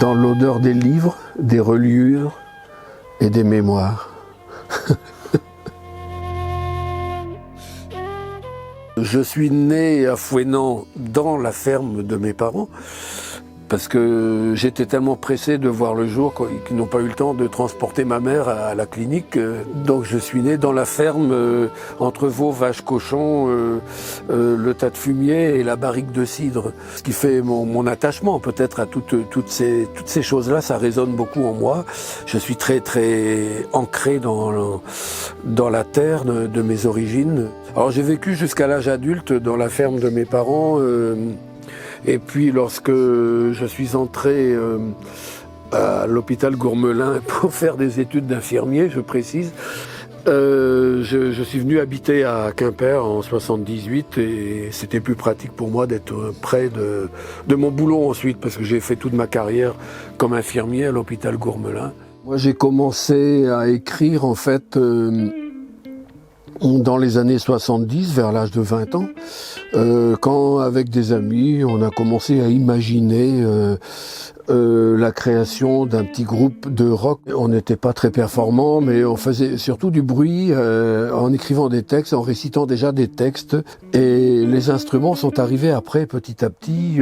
dans l'odeur des livres, des reliures et des mémoires. Je suis né à Fouesnant dans la ferme de mes parents parce que j'étais tellement pressé de voir le jour qu'ils n'ont pas eu le temps de transporter ma mère à la clinique. Donc je suis né dans la ferme entre veaux, vaches, cochons, le tas de fumier et la barrique de cidre. Ce qui fait mon attachement peut-être à toutes ces choses-là, ça résonne beaucoup en moi. Je suis très très ancré dans la terre de mes origines. Alors j'ai vécu jusqu'à l'âge adulte dans la ferme de mes parents. Et puis lorsque je suis entré à l'hôpital Gourmelin pour faire des études d'infirmier, je précise, je suis venu habiter à Quimper en 78 et c'était plus pratique pour moi d'être près de mon boulot ensuite parce que j'ai fait toute ma carrière comme infirmier à l'hôpital Gourmelin. Moi j'ai commencé à écrire en fait dans les années 70, vers l'âge de 20 ans, quand avec des amis, on a commencé à imaginer la création d'un petit groupe de rock. On n'était pas très performants, mais on faisait surtout du bruit en écrivant des textes, en récitant déjà des textes. Et les instruments sont arrivés après, petit à petit,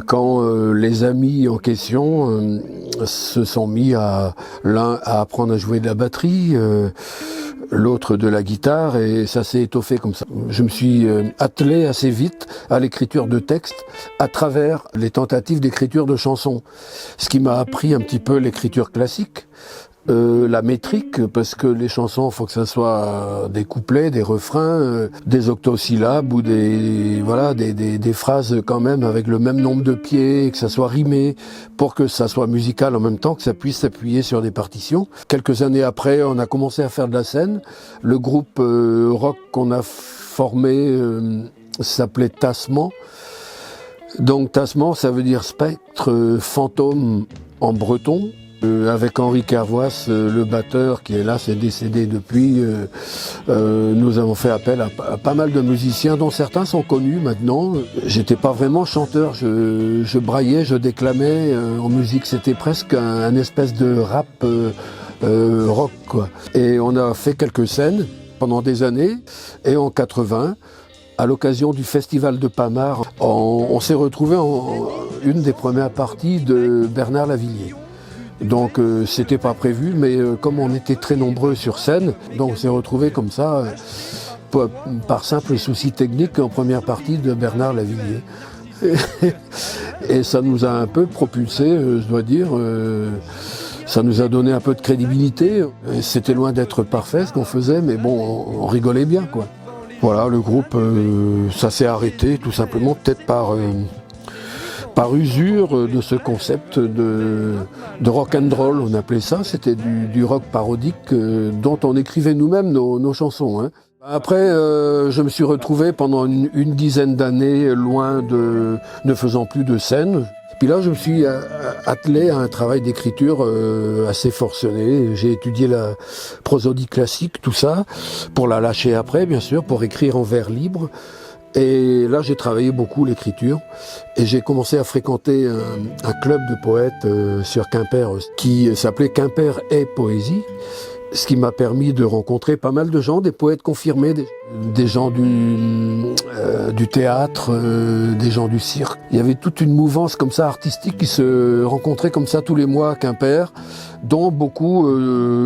quand les amis en question se sont mis l'un à apprendre à jouer de la batterie, l'autre de la guitare, et ça s'est étoffé comme ça. Je me suis attelé assez vite à l'écriture de textes à travers les tentatives d'écriture de chansons. Ce qui m'a appris un petit peu l'écriture classique, la métrique, parce que les chansons, il faut que ça soit des couplets, des refrains, des octosyllabes ou des phrases quand même avec le même nombre de pieds, que ça soit rimé, pour que ça soit musical en même temps, que ça puisse s'appuyer sur des partitions. Quelques années après, on a commencé à faire de la scène. Le groupe rock qu'on a formé s'appelait Tassement. Donc Tassement, ça veut dire spectre, fantôme en breton. Avec Henri Kervois, le batteur qui est là, c'est décédé depuis, nous avons fait appel à pas mal de musiciens dont certains sont connus maintenant. J'étais pas vraiment chanteur, je braillais, je déclamais en musique, c'était presque un espèce de rap rock quoi. Et on a fait quelques scènes pendant des années et en 80, à l'occasion du festival de Pamar, on s'est retrouvé en une des premières parties de Bernard Lavilliers. Donc c'était pas prévu, mais comme on était très nombreux sur scène, donc on s'est retrouvés comme ça, par simple souci technique, en première partie de Bernard Lavilliers. Et ça nous a un peu propulsé, je dois dire. Ça nous a donné un peu de crédibilité. C'était loin d'être parfait ce qu'on faisait, mais bon, on rigolait bien, quoi. Voilà, le groupe, ça s'est arrêté tout simplement, peut-être par usure de ce concept de rock and roll, on appelait ça. C'était du rock parodique dont on écrivait nous-mêmes nos chansons. Hein. Après, je me suis retrouvé pendant une dizaine d'années loin ne faisant plus de scène. Puis là, je me suis attelé à un travail d'écriture assez forcené. J'ai étudié la prosodie classique, tout ça, pour la lâcher après, bien sûr, pour écrire en vers libre. Et là, j'ai travaillé beaucoup l'écriture et j'ai commencé à fréquenter un club de poètes sur Quimper qui s'appelait Quimper et Poésie, ce qui m'a permis de rencontrer pas mal de gens, des poètes confirmés, des gens du théâtre, des gens du cirque. Il y avait toute une mouvance comme ça artistique qui se rencontrait comme ça tous les mois à Quimper, dont beaucoup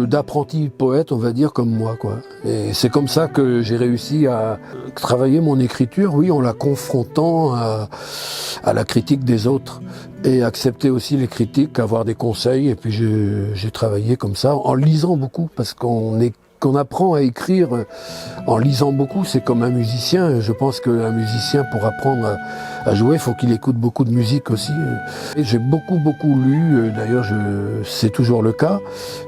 d'apprentis poètes, on va dire, comme moi, quoi. Et c'est comme ça que j'ai réussi à travailler mon écriture, oui, en la confrontant à la critique des autres. Et accepter aussi les critiques, avoir des conseils. Et puis j'ai travaillé comme ça, en lisant beaucoup, parce qu'on apprend à écrire en lisant beaucoup. C'est comme un musicien. Je pense qu'un musicien, pour apprendre à jouer, il faut qu'il écoute beaucoup de musique aussi. Et j'ai beaucoup lu, d'ailleurs c'est toujours le cas,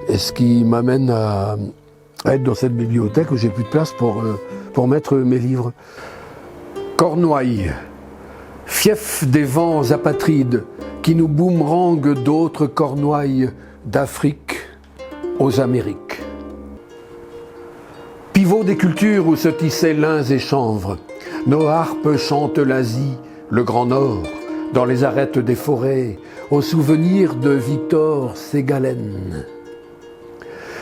et ce qui m'amène à être dans cette bibliothèque où j'ai plus de place pour mettre mes livres. Cornouailles, fief des vents apatrides, qui nous boomeranguent d'autres cornouailles d'Afrique aux Amériques. Pivot des cultures où se tissaient lins et chanvres, nos harpes chantent l'Asie, le Grand Nord, dans les arêtes des forêts, au souvenir de Victor Ségalen.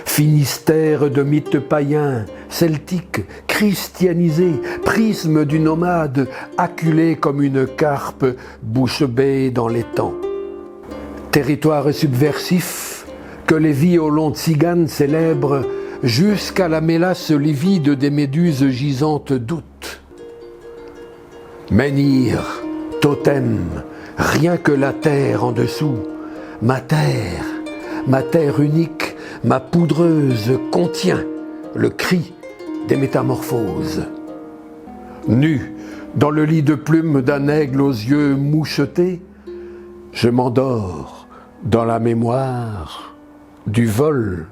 Finistère de mythes païens, celtiques, christianisés, prisme du nomade, acculé comme une carpe, bouche bée dans les temps. Territoire subversif que les violons tziganes célèbrent jusqu'à la mélasse livide des méduses gisantes d'août. Menhir, totem, rien que la terre en dessous, ma terre unique, ma poudreuse contient le cri des métamorphoses. Nu, dans le lit de plumes d'un aigle aux yeux mouchetés, je m'endors dans la mémoire du vol.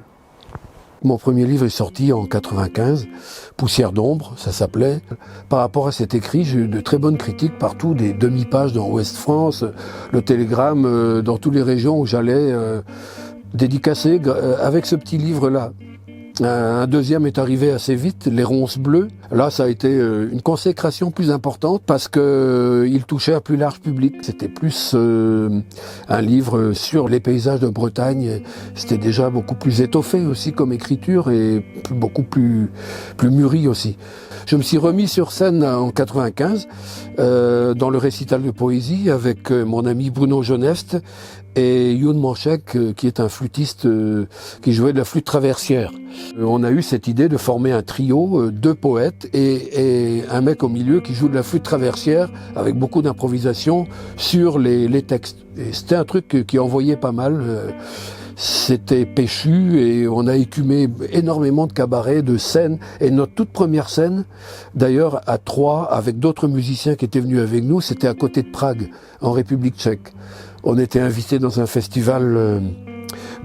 Mon premier livre est sorti en 95, Poussière d'ombre, ça s'appelait. Par rapport à cet écrit, j'ai eu de très bonnes critiques partout, des demi-pages dans Ouest France, le Télégramme, dans toutes les régions où j'allais, dédicacé avec ce petit livre-là. Un deuxième est arrivé assez vite, Les Ronces Bleues. Là, ça a été une consécration plus importante parce que il touchait à plus large public. C'était plus un livre sur les paysages de Bretagne. C'était déjà beaucoup plus étoffé aussi comme écriture et beaucoup plus mûri aussi. Je me suis remis sur scène en 95 dans le récital de poésie avec mon ami Bruno Geneste et Youn Manchek, qui est un flûtiste qui jouait de la flûte traversière. On a eu cette idée de former un trio, 2 poètes et un mec au milieu qui joue de la flûte traversière avec beaucoup d'improvisation sur les textes. Et c'était un truc qui envoyait pas mal. C'était péchu et on a écumé énormément de cabarets, de scènes. Et notre toute première scène, d'ailleurs à Troyes, avec d'autres musiciens qui étaient venus avec nous, c'était à côté de Prague, en République tchèque. On était invités dans un festival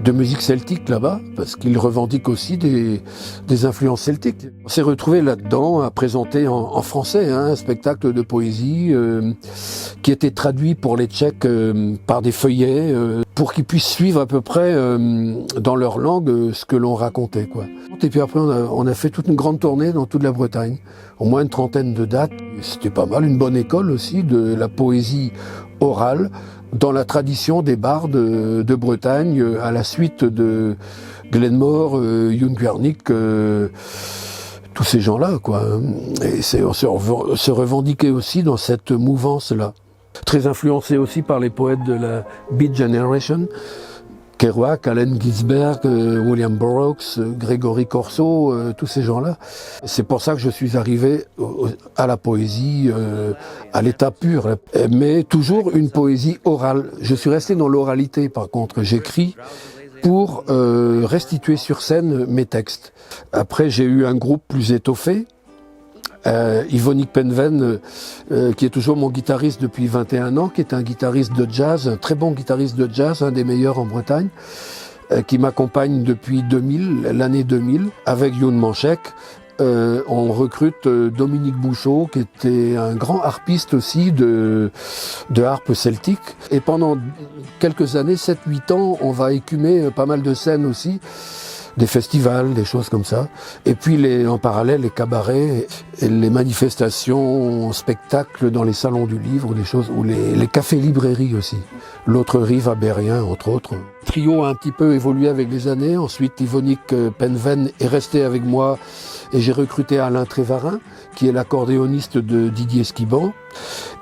de musique celtique là-bas, parce qu'ils revendiquent aussi des influences celtiques. On s'est retrouvés là-dedans à présenter en français un spectacle de poésie qui était traduit pour les Tchèques par des feuillets pour qu'ils puissent suivre à peu près dans leur langue ce que l'on racontait, quoi. Et puis après on a fait toute une grande tournée dans toute la Bretagne, au moins une trentaine de dates. C'était pas mal, une bonne école aussi de la poésie orale dans la tradition des bardes de Bretagne, à la suite de Glenmore, Youn Guernic, tous ces gens-là, quoi. Et on se revendiquait aussi dans cette mouvance-là. Très influencé aussi par les poètes de la Beat Generation, Kerouac, Allen Ginsberg, William Burroughs, Grégory Corso, tous ces gens-là. C'est pour ça que je suis arrivé à la poésie, à l'état pur, mais toujours une poésie orale. Je suis resté dans l'oralité, par contre. J'écris pour restituer sur scène mes textes. Après, j'ai eu un groupe plus étoffé, Yvonique Penven, qui est toujours mon guitariste depuis 21 ans, qui est un guitariste de jazz, un très bon guitariste de jazz, un des meilleurs en Bretagne, qui m'accompagne depuis l'année 2000, avec Youn Manchek. On recrute Dominique Bouchot, qui était un grand harpiste aussi de harpe celtique. Et pendant quelques années, 7-8 ans, on va écumer pas mal de scènes aussi, des festivals, des choses comme ça. Et puis en parallèle, les cabarets, et les manifestations, spectacles dans les salons du livre, des choses, ou les cafés-librairies aussi. L'autre rive à Berrien, entre autres. Le trio a un petit peu évolué avec les années. Ensuite, Yvonique Penven est resté avec moi et j'ai recruté Alain Trévarin, qui est l'accordéoniste de Didier Skiban.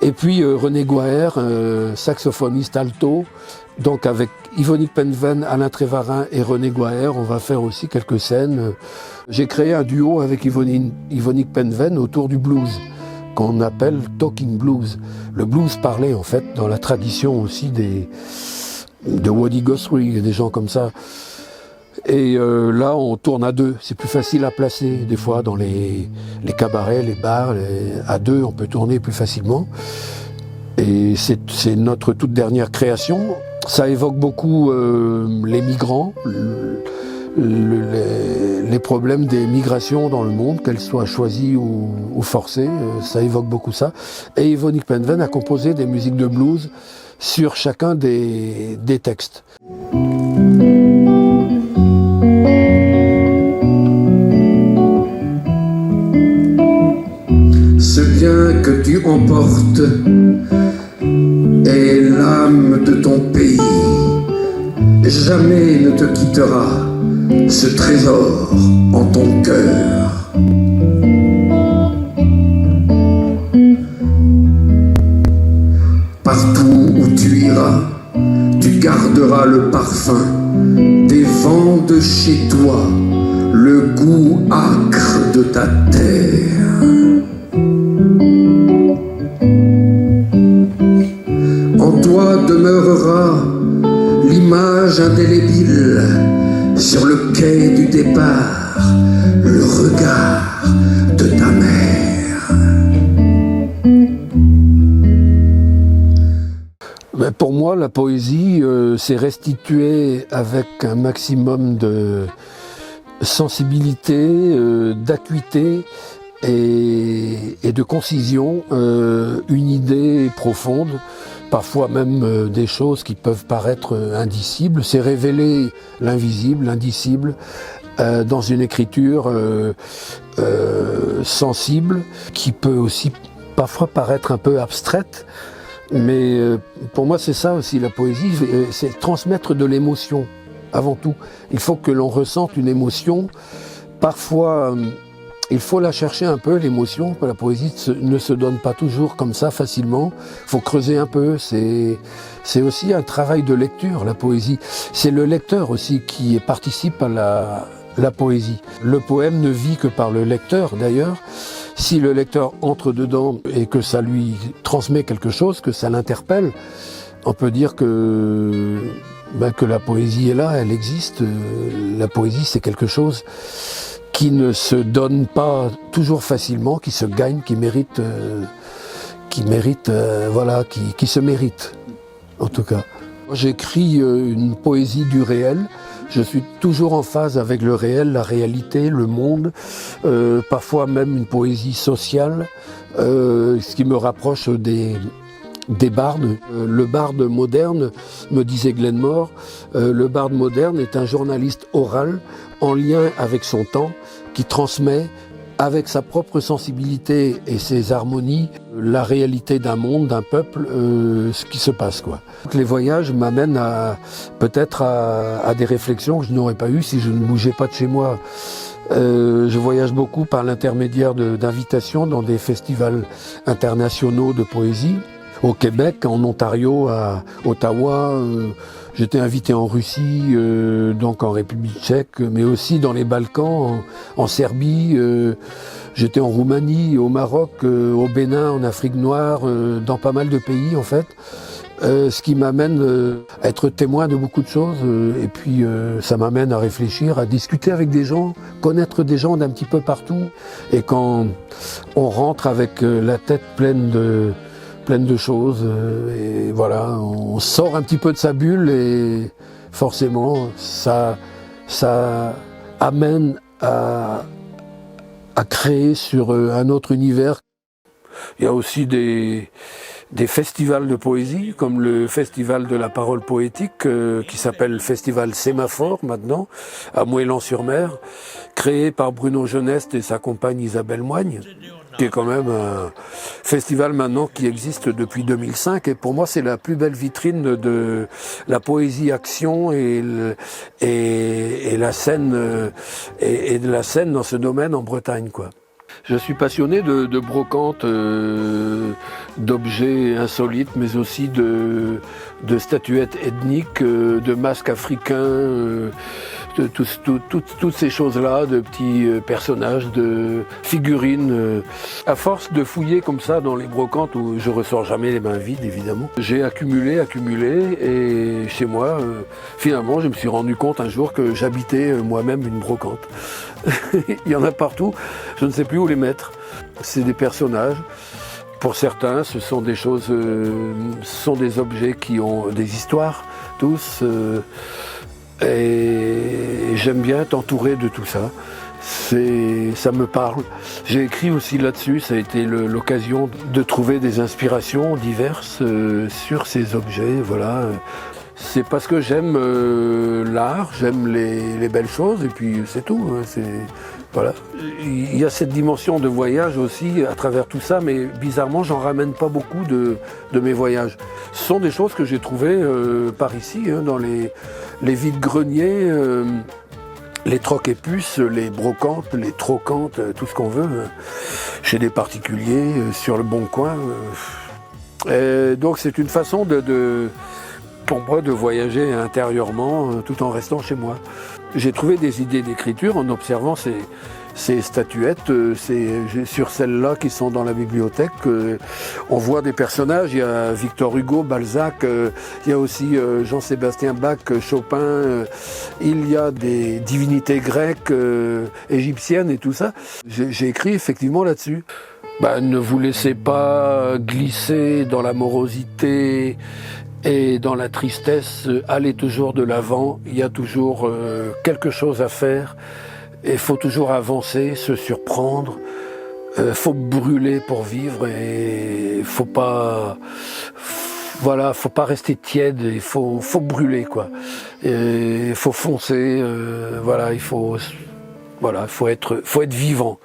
Et puis René Gouaer, saxophoniste alto. Donc avec Yvonique Penven, Alain Trévarin et René Gouaer, on va faire aussi quelques scènes. J'ai créé un duo avec Yvonique Penven autour du blues, qu'on appelle Talking Blues. Le blues parlé en fait dans la tradition aussi de Woody Guthrie et des gens comme ça. Et là on tourne à 2, c'est plus facile à placer des fois dans les cabarets, les bars, à 2 on peut tourner plus facilement. Et c'est notre toute dernière création. Ça évoque beaucoup les migrants, les problèmes des migrations dans le monde, qu'elles soient choisies ou forcées, ça évoque beaucoup ça. Et Yvonique Penven a composé des musiques de blues sur chacun des textes. Ce bien que tu emportes est jamais ne te quittera ce trésor en ton cœur. Partout où tu iras, tu garderas le parfum des vents de chez toi, le goût âcre de ta terre. En toi demeurera l'image indélébile sur le quai du départ, le regard de ta mère. Mais pour moi, la poésie, c'est restituer avec un maximum de sensibilité, d'acuité et de concision, une idée profonde, parfois même des choses qui peuvent paraître indicibles. C'est révéler l'invisible, l'indicible, dans une écriture sensible, qui peut aussi parfois paraître un peu abstraite. Mais pour moi, c'est ça aussi la poésie, c'est transmettre de l'émotion, avant tout. Il faut que l'on ressente une émotion. Parfois, il faut la chercher un peu, l'émotion. La poésie ne se donne pas toujours comme ça facilement. Il faut creuser un peu. C'est aussi un travail de lecture, la poésie. C'est le lecteur aussi qui participe à la poésie. Le poème ne vit que par le lecteur, d'ailleurs. Si le lecteur entre dedans et que ça lui transmet quelque chose, que ça l'interpelle, on peut dire que la poésie est là, elle existe. La poésie, c'est quelque chose qui ne se donne pas toujours facilement, qui se gagne, qui se mérite, en tout cas. J'écris une poésie du réel. Je suis toujours en phase avec le réel, la réalité, le monde, parfois même une poésie sociale, ce qui me rapproche des bardes. Le barde moderne, me disait Glenmore, le barde moderne est un journaliste oral en lien avec son temps, qui transmet avec sa propre sensibilité et ses harmonies, la réalité d'un monde, d'un peuple, ce qui se passe, quoi. Les voyages m'amènent peut-être à des réflexions que je n'aurais pas eues si je ne bougeais pas de chez moi. Je voyage beaucoup par l'intermédiaire d'invitations dans des festivals internationaux de poésie. Au Québec, en Ontario, à Ottawa, j'étais invité en Russie, donc en République tchèque, mais aussi dans les Balkans, en Serbie, j'étais en Roumanie, au Maroc, au Bénin, en Afrique noire, dans pas mal de pays en fait. Ce qui m'amène à être témoin de beaucoup de choses, et puis ça m'amène à réfléchir, à discuter avec des gens, connaître des gens d'un petit peu partout. Et quand on rentre avec la tête pleine de choses, et voilà, on sort un petit peu de sa bulle et forcément ça amène à créer sur un autre univers. Il y a aussi des festivals de poésie, comme le festival de la parole poétique, qui s'appelle Festival Sémaphore maintenant, à Moëlan-sur-Mer, créé par Bruno Geneste et sa compagne Isabelle Moigne, qui est quand même un festival maintenant qui existe depuis 2005. Et pour moi, c'est la plus belle vitrine de la poésie action et la scène, et de la scène dans ce domaine en Bretagne, quoi. Je suis passionné de brocantes, d'objets insolites, mais aussi de statuettes ethniques, de masques africains, de toutes ces choses-là, de petits personnages, de figurines. À force de fouiller comme ça dans les brocantes, où je ressors jamais les mains vides, évidemment, j'ai accumulé, et chez moi, finalement, je me suis rendu compte un jour que j'habitais moi-même une brocante. Il y en a partout, je ne sais plus où les mettre. C'est des personnages. Pour certains, ce sont des choses, ce sont des objets qui ont des histoires, tous. Et j'aime bien être entouré de tout ça. Ça me parle. J'ai écrit aussi là-dessus, ça a été l'occasion de trouver des inspirations diverses sur ces objets, voilà. C'est parce que j'aime l'art, j'aime les belles choses, et puis c'est tout. Voilà. Il y a cette dimension de voyage aussi à travers tout ça, mais bizarrement, j'en ramène pas beaucoup de mes voyages. Ce sont des choses que j'ai trouvées par ici, dans les vides-greniers, les trocs et puces, les brocantes, les trocantes, tout ce qu'on veut, chez des particuliers, sur le Bon Coin. Donc c'est une façon pour moi de voyager intérieurement tout en restant chez moi. J'ai trouvé des idées d'écriture en observant ces statuettes, sur celles-là qui sont dans la bibliothèque. On voit des personnages, il y a Victor Hugo, Balzac, il y a aussi Jean-Sébastien Bach, Chopin, il y a des divinités grecques, égyptiennes et tout ça. J'ai écrit effectivement là-dessus. Ne vous laissez pas glisser dans la morosité et dans la tristesse, allez toujours de l'avant, il y a toujours quelque chose à faire, et il faut toujours avancer, se surprendre, faut brûler pour vivre, et faut pas rester tiède, il faut brûler quoi, il faut foncer, il faut être vivant.